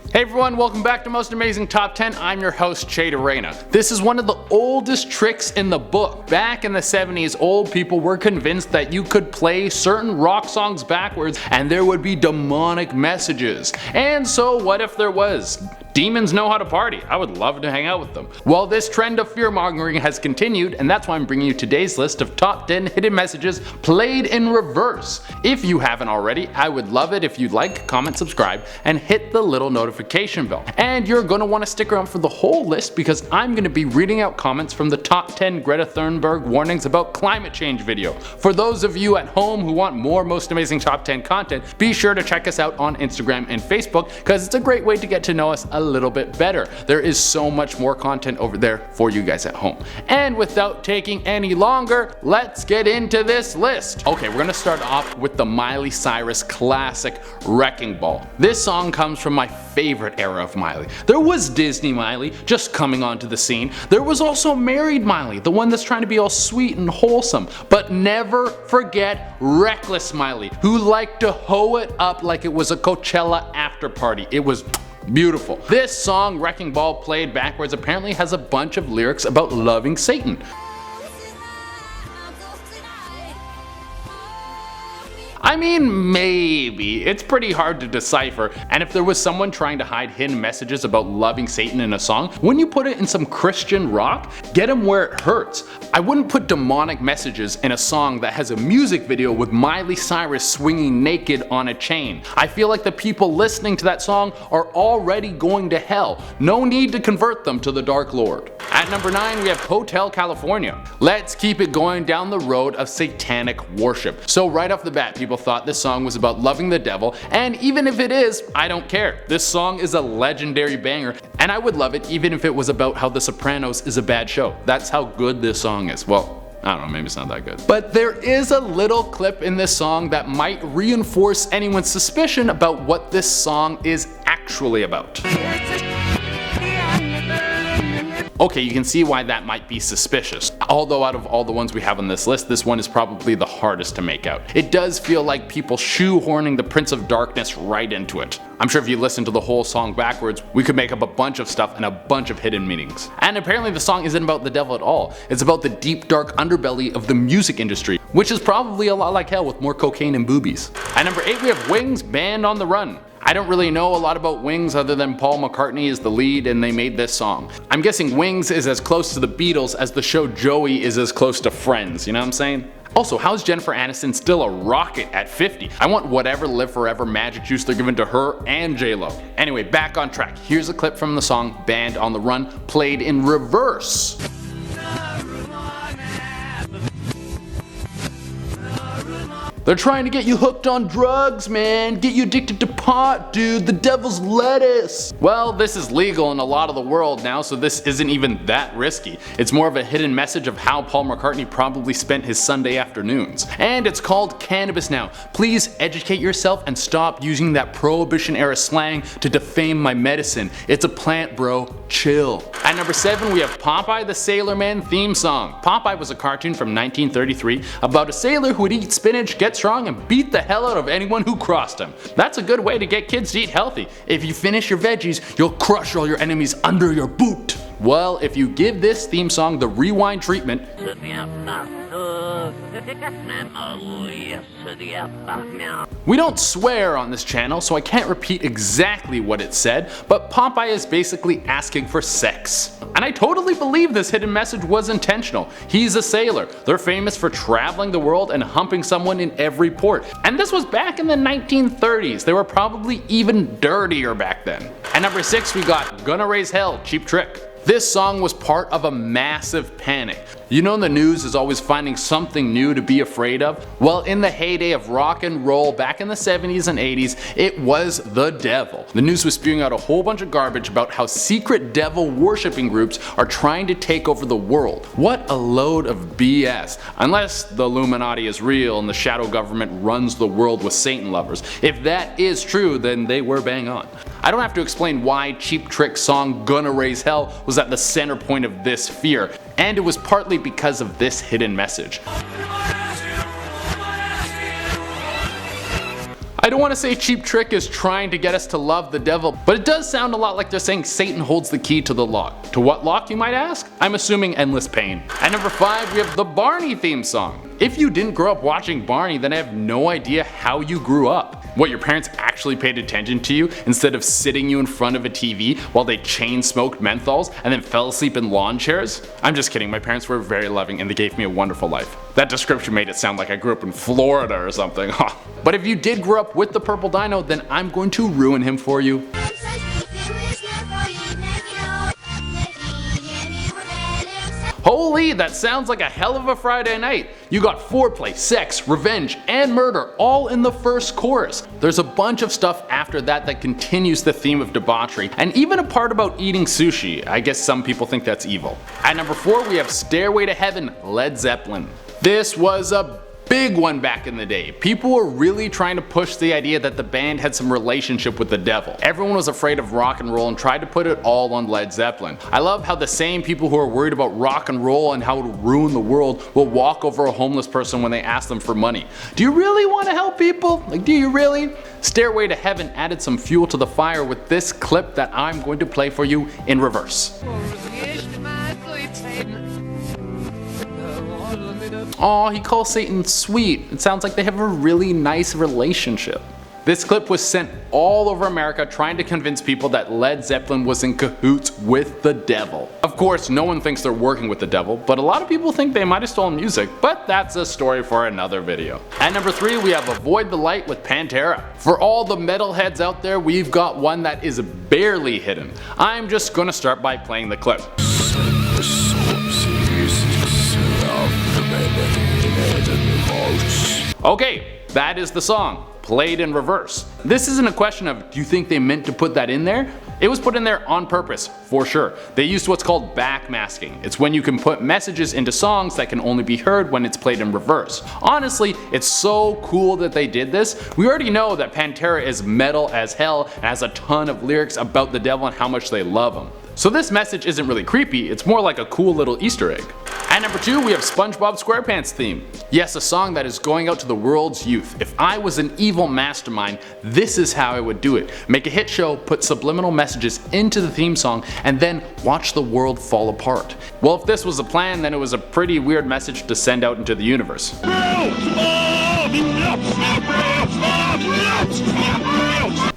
Hey everyone, welcome back to Most Amazing Top 10. I'm your host, Chaydarena. This is one of the oldest tricks in the book. Back in the 70s, old people were convinced that you could play certain rock songs backwards and there would be demonic messages. And so what if there was? Demons know how to party. I would love to hang out with them. Well, this trend of fear-mongering has continued, and that's why I'm bringing you today's list of top 10 hidden messages played in reverse. If you haven't already, I would love it if you'd like, comment, subscribe, and hit the little notification bell. And you're going to want to stick around for the whole list because I'm going to be reading out comments from the top 10 Greta Thunberg warnings about climate change video. For those of you at home who want more Most Amazing Top 10 content, be sure to check us out on Instagram and Facebook because it's a great way to get to know us a little bit better. There is so much more content over there for you guys at home. And without taking any longer, let's get into this list. Okay, we're gonna start off with the Miley Cyrus classic Wrecking Ball. This song comes from my favorite era of Miley. There was Disney Miley, just coming onto the scene. There was also Married Miley, the one that's trying to be all sweet and wholesome. But never forget Reckless Miley, who liked to hoe it up like it was a Coachella after party. It was beautiful. This song, Wrecking Ball played backwards, apparently has a bunch of lyrics about loving Satan. I mean, maybe. It's pretty hard to decipher, and if there was someone trying to hide hidden messages about loving Satan in a song, wouldn't you put it in some Christian rock? Get 'em where it hurts. I wouldn't put demonic messages in a song that has a music video with Miley Cyrus swinging naked on a chain. I feel like the people listening to that song are already going to hell. No need to convert them to the Dark Lord. At number 9, we have Hotel California. Let's keep it going down the road of satanic worship. So right off the bat, people thought this song was about loving the devil, and even if it is, I don't care. This song is a legendary banger, and I would love it even if it was about how The Sopranos is a bad show. That's how good this song is. Well, I don't know, maybe it's not that good. But there is a little clip in this song that might reinforce anyone's suspicion about what this song is actually about. Okay, you can see why that might be suspicious. Although out of all the ones we have on this list, this one is probably the hardest to make out. It does feel like people shoehorning the Prince of Darkness right into it. I'm sure if you listen to the whole song backwards, we could make up a bunch of stuff and a bunch of hidden meanings. And apparently the song isn't about the devil at all. It's about the deep dark underbelly of the music industry, which is probably a lot like hell with more cocaine and boobies. At number 8, we have Wings, Band on the Run. I don't really know a lot about Wings other than Paul McCartney is the lead and they made this song. I'm guessing Wings is as close to the Beatles as the show Joey is as close to Friends, you know what I'm saying? Also, how's Jennifer Aniston still a rocket at 50? I want whatever Live Forever magic juice they're giving to her and J-Lo. Anyway, back on track. Here's a clip from the song Band on the Run played in reverse. They're trying to get you hooked on drugs, man. Get you addicted to pot, dude. The devil's lettuce. Well, this is legal in a lot of the world now, so this isn't even that risky. It's more of a hidden message of how Paul McCartney probably spent his Sunday afternoons. And it's called cannabis now. Please educate yourself and stop using that Prohibition era slang to defame my medicine. It's a plant, bro. Chill. At number 7, we have Popeye the Sailor Man theme song. Popeye was a cartoon from 1933 about a sailor who would eat spinach, get strong, and beat the hell out of anyone who crossed him. That's a good way to get kids to eat healthy. If you finish your veggies, you'll crush all your enemies under your boot. Well, if you give this theme song the rewind treatment, we don't swear on this channel, so I can't repeat exactly what it said, but Popeye is basically asking for sex. And I totally believe this hidden message was intentional. He's a sailor. They're famous for traveling the world and humping someone in every port. And this was back in the 1930s. They were probably even dirtier back then. At number 6, we got Gonna Raise Hell, Cheap Trick. This song was part of a massive panic. You know the news is always finding something new to be afraid of? Well, in the heyday of rock and roll back in the 70s and 80s, it was the devil. The news was spewing out a whole bunch of garbage about how secret devil worshipping groups are trying to take over the world. What a load of BS. Unless the Illuminati is real and the shadow government runs the world with Satan lovers. If that is true, then they were bang on. I don't have to explain why Cheap Trick's song Gonna Raise Hell was at the center point of this fear, and it was partly because of this hidden message. I don't want to say Cheap Trick is trying to get us to love the devil, but it does sound a lot like they're saying Satan holds the key to the lock. To what lock, you might ask? I'm assuming endless pain. At number 5, we have the Barney theme song. If you didn't grow up watching Barney, then I have no idea how you grew up. What, your parents actually paid attention to you instead of sitting you in front of a TV while they chain smoked menthols and then fell asleep in lawn chairs? I'm just kidding, my parents were very loving and they gave me a wonderful life. That description made it sound like I grew up in Florida or something. But if you did grow up with the purple dino, then I'm going to ruin him for you. Holy, that sounds like a hell of a Friday night. You got foreplay, sex, revenge, and murder all in the first chorus. There's a bunch of stuff after that that continues the theme of debauchery, and even a part about eating sushi. I guess some people think that's evil. At number 4, we have Stairway to Heaven, Led Zeppelin. This was a big one back in the day. People were really trying to push the idea that the band had some relationship with the devil. Everyone was afraid of rock and roll and tried to put it all on Led Zeppelin. I love how the same people who are worried about rock and roll and how it will ruin the world will walk over a homeless person when they ask them for money. Do you really want to help people? Like, do you really? Stairway to Heaven added some fuel to the fire with this clip that I'm going to play for you in reverse. Aw, he calls Satan sweet. It sounds like they have a really nice relationship. This clip was sent all over America trying to convince people that Led Zeppelin was in cahoots with the devil. Of course, no one thinks they're working with the devil, but a lot of people think they might have stolen music, but that's a story for another video. At number 3, we have Avoid the Light with Pantera. For all the metalheads out there, we've got one that is barely hidden. I'm just gonna start by playing the clip. Okay, that is the song, played in reverse. This isn't a question of, do you think they meant to put that in there? It was put in there on purpose, for sure. They used what's called backmasking. It's when you can put messages into songs that can only be heard when it's played in reverse. Honestly, it's so cool that they did this. We already know that Pantera is metal as hell and has a ton of lyrics about the devil and how much they love him. So this message isn't really creepy, it's more like a cool little Easter egg. At number 2, we have SpongeBob SquarePants theme. Yes, a song that is going out to the world's youth. If I was an evil mastermind, this is how I would do it. Make a hit show, put subliminal messages into the theme song, and then watch the world fall apart. Well, if this was a plan, then it was a pretty weird message to send out into the universe.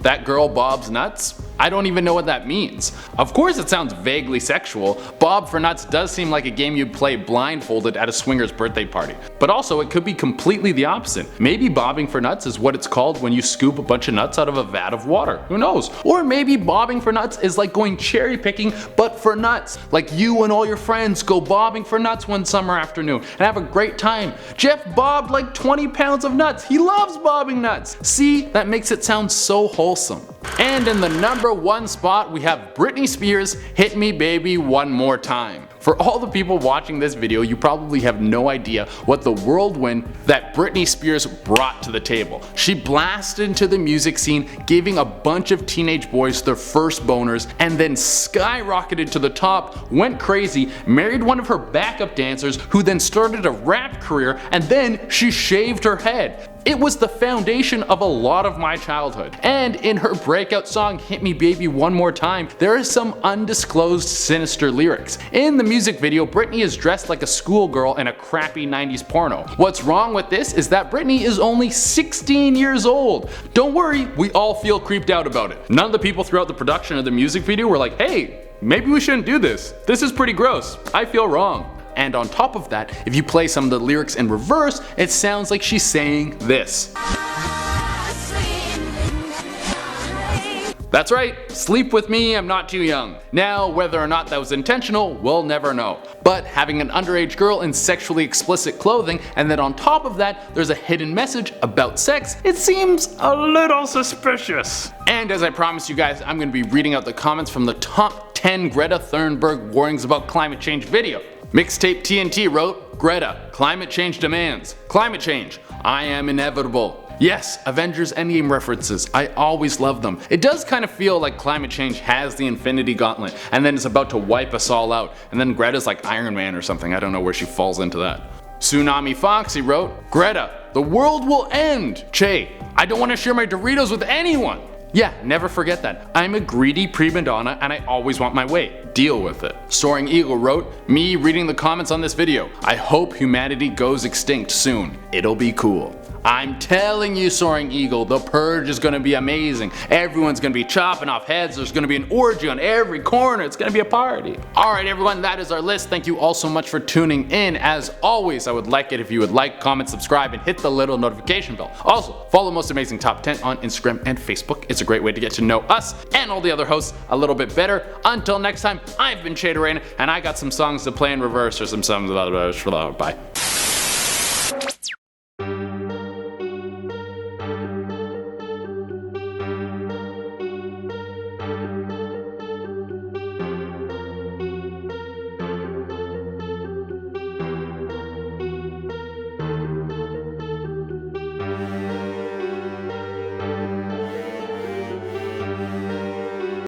That girl Bob's nuts? I don't even know what that means. Of course it sounds vaguely sexual. Bob for Nuts does seem like a game you'd play blindfolded at a swinger's birthday party. But also it could be completely the opposite. Maybe bobbing for nuts is what it's called when you scoop a bunch of nuts out of a vat of water. Who knows? Or maybe bobbing for nuts is like going cherry picking but for nuts. Like you and all your friends go bobbing for nuts one summer afternoon and have a great time. Jeff bobbed like 20 pounds of nuts. He loves bobbing nuts. See, that makes it sound so wholesome. And in the number 1 spot, we have Britney Spears' Hit Me Baby One More Time. For all the people watching this video, you probably have no idea what the whirlwind that Britney Spears brought to the table. She blasted into the music scene, giving a bunch of teenage boys their first boners, and then skyrocketed to the top, went crazy, married one of her backup dancers, who then started a rap career, and then she shaved her head. It was the foundation of a lot of my childhood. And in her breakout song Hit Me Baby One More Time, there is some undisclosed sinister lyrics. In the music video, Britney is dressed like a schoolgirl in a crappy 90s porno. What's wrong with this is that Britney is only 16 years old. Don't worry, we all feel creeped out about it. None of the people throughout the production of the music video were like, hey, maybe we shouldn't do this. This is pretty gross. I feel wrong. And on top of that, if you play some of the lyrics in reverse, it sounds like she's saying this. That's right, sleep with me, I'm not too young. Now, whether or not that was intentional, we'll never know. But having an underage girl in sexually explicit clothing, and then on top of that, there's a hidden message about sex, it seems a little suspicious. And as I promised you guys, I'm going to be reading out the comments from the top 10 Greta Thunberg warnings about climate change video. Mixtape TNT wrote, Greta, climate change demands. Climate change, I am inevitable. Yes, Avengers Endgame references, I always love them. It does kind of feel like climate change has the Infinity Gauntlet and then it's about to wipe us all out. And then Greta's like Iron Man or something, I don't know where she falls into that. Tsunami Foxy wrote, Greta, the world will end. Che, I don't want to share my Doritos with anyone. Yeah, never forget that. I'm a greedy prima donna and I always want my way. Deal with it. Soaring Eagle wrote, me reading the comments on this video. I hope humanity goes extinct soon. It'll be cool. I'm telling you, Soaring Eagle, the purge is gonna be amazing. Everyone's gonna be chopping off heads. There's gonna be an orgy on every corner. It's gonna be a party. Alright everyone, that is our list. Thank you all so much for tuning in. As always, I would like it if you would like, comment, subscribe, and hit the little notification bell. Also, follow Most Amazing Top 10 on Instagram and Facebook. It's a great way to get to know us and all the other hosts a little bit better. Until next time, I've been STAIRWAY, and I got some songs to play in reverse or some songs. Bye.